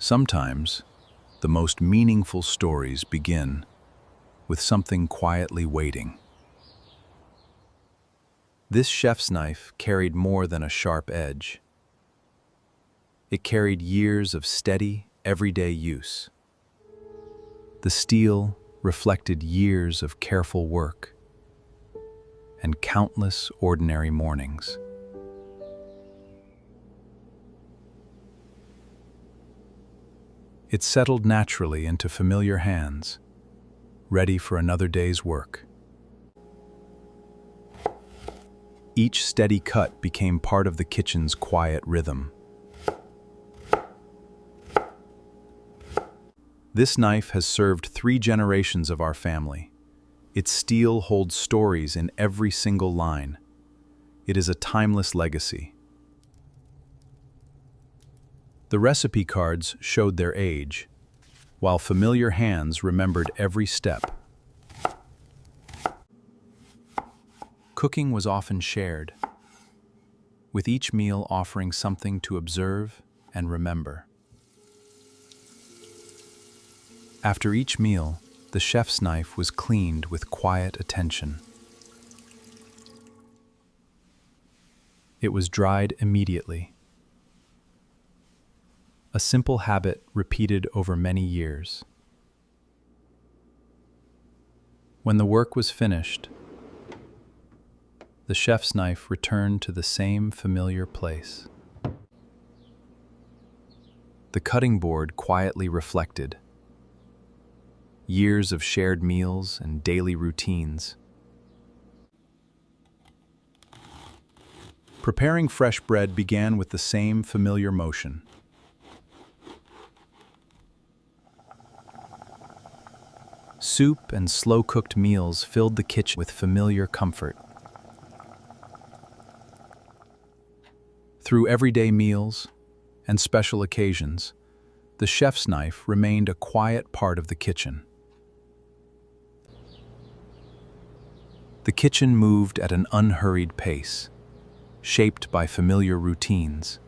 Sometimes, the most meaningful stories begin with something quietly waiting. This chef's knife carried more than a sharp edge. It carried years of steady, everyday use. The steel reflected years of careful work and countless ordinary mornings. It settled naturally into familiar hands, ready for another day's work. Each steady cut became part of the kitchen's quiet rhythm. This knife has served 3 generations of our family. Its steel holds stories in every single line. It is a timeless legacy. The recipe cards showed their age, while familiar hands remembered every step. Cooking was often shared, with each meal offering something to observe and remember. After each meal, the chef's knife was cleaned with quiet attention. It was dried immediately. A simple habit repeated over many years. When the work was finished, the chef's knife returned to the same familiar place. The cutting board quietly reflected years of shared meals and daily routines. Preparing fresh bread began with the same familiar motion. Soup and slow-cooked meals filled the kitchen with familiar comfort. Through everyday meals and special occasions, the chef's knife remained a quiet part of the kitchen. The kitchen moved at an unhurried pace, shaped by familiar routines.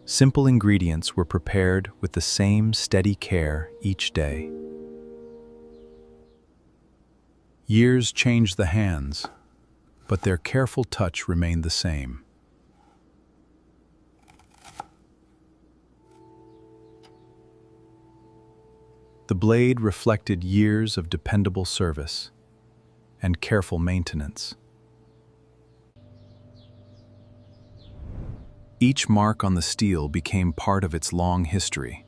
Simple ingredients were prepared with the same steady care each day. Years changed the hands, but their careful touch remained the same. The blade reflected years of dependable service and careful maintenance. Each mark on the steel became part of its long history.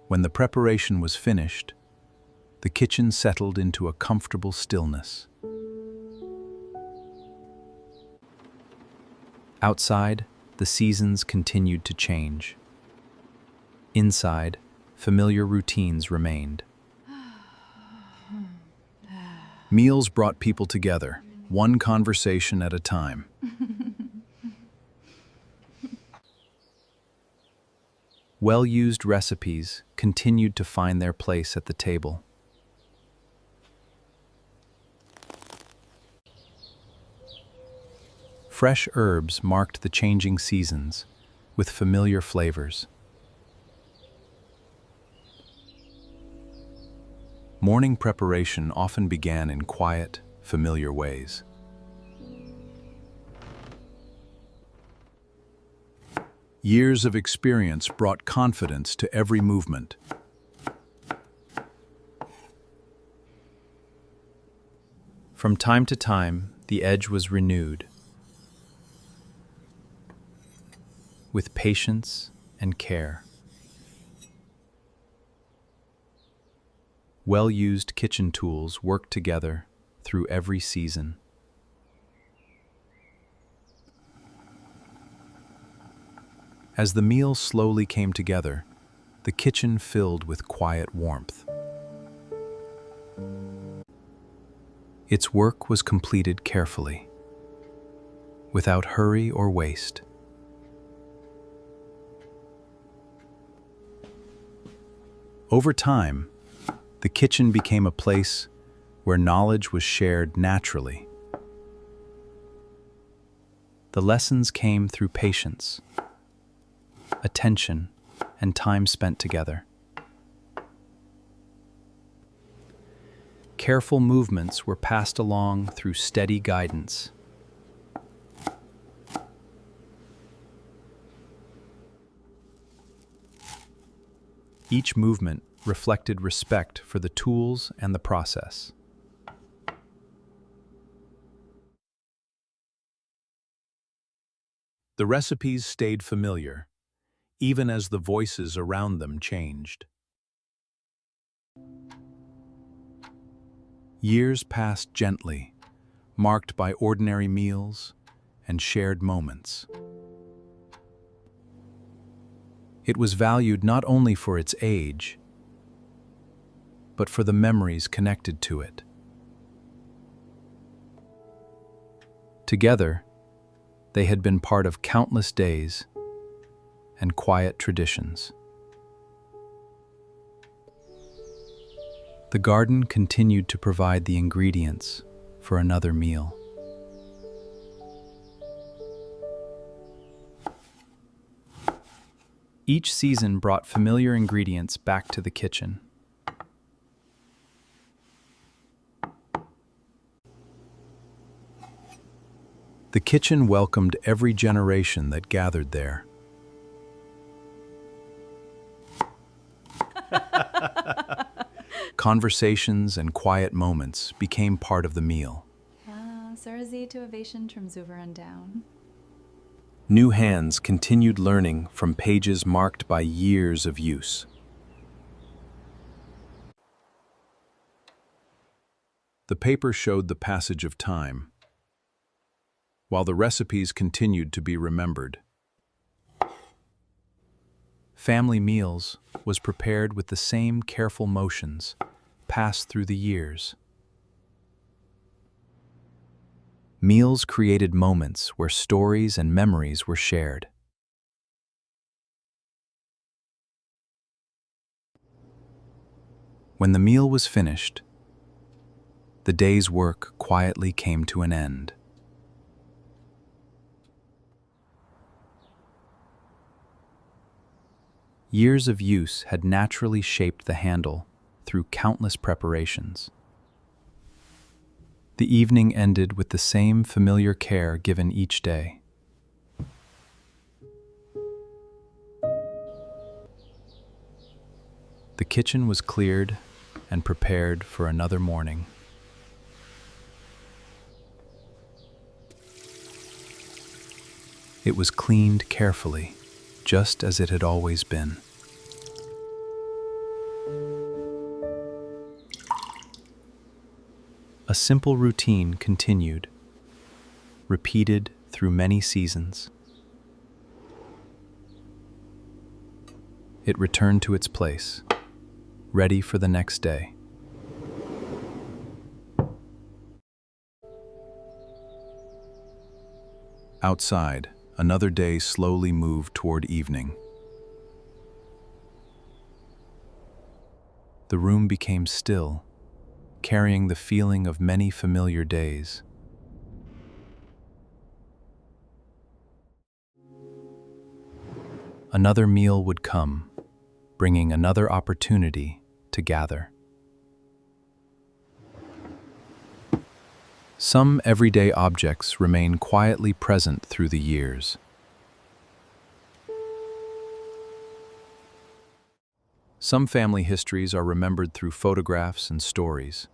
When the preparation was finished, the kitchen settled into a comfortable stillness. Outside, the seasons continued to change. Inside, familiar routines remained. Meals brought people together, one conversation at a time. Well-used recipes continued to find their place at the table. Fresh herbs marked the changing seasons with familiar flavors. Morning preparation often began in quiet, familiar ways. Years of experience brought confidence to every movement. From time to time, the edge was renewed, with patience and care. Well-used kitchen tools worked together through every season. As the meal slowly came together, the kitchen filled with quiet warmth. Its work was completed carefully, without hurry or waste. Over time, the kitchen became a place where knowledge was shared naturally. The lessons came through patience, attention, and time spent together. Careful movements were passed along through steady guidance. Each movement reflected respect for the tools and the process. The recipes stayed familiar, even as the voices around them changed. Years passed gently, marked by ordinary meals and shared moments. It was valued not only for its age, but for the memories connected to it. Together, they had been part of countless days and quiet traditions. The garden continued to provide the ingredients for another meal. Each season brought familiar ingredients back to the kitchen. The kitchen welcomed every generation that gathered there. Conversations and quiet moments became part of the meal. Surzi to ovation from Zuver and down. New hands continued learning from pages marked by years of use. The paper showed the passage of time, while the recipes continued to be remembered. Family meals was prepared with the same careful motions passed through the years. Meals created moments where stories and memories were shared. When the meal was finished, the day's work quietly came to an end. Years of use had naturally shaped the handle through countless preparations. The evening ended with the same familiar care given each day. The kitchen was cleared and prepared for another morning. It was cleaned carefully, just as it had always been. A simple routine continued, repeated through many seasons. It returned to its place, ready for the next day. Outside, another day slowly moved toward evening. The room became still, carrying the feeling of many familiar days. Another meal would come, bringing another opportunity to gather. Some everyday objects remain quietly present through the years. Some family histories are remembered through photographs and stories.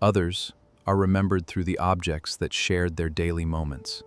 Others are remembered through the objects that shared their daily moments.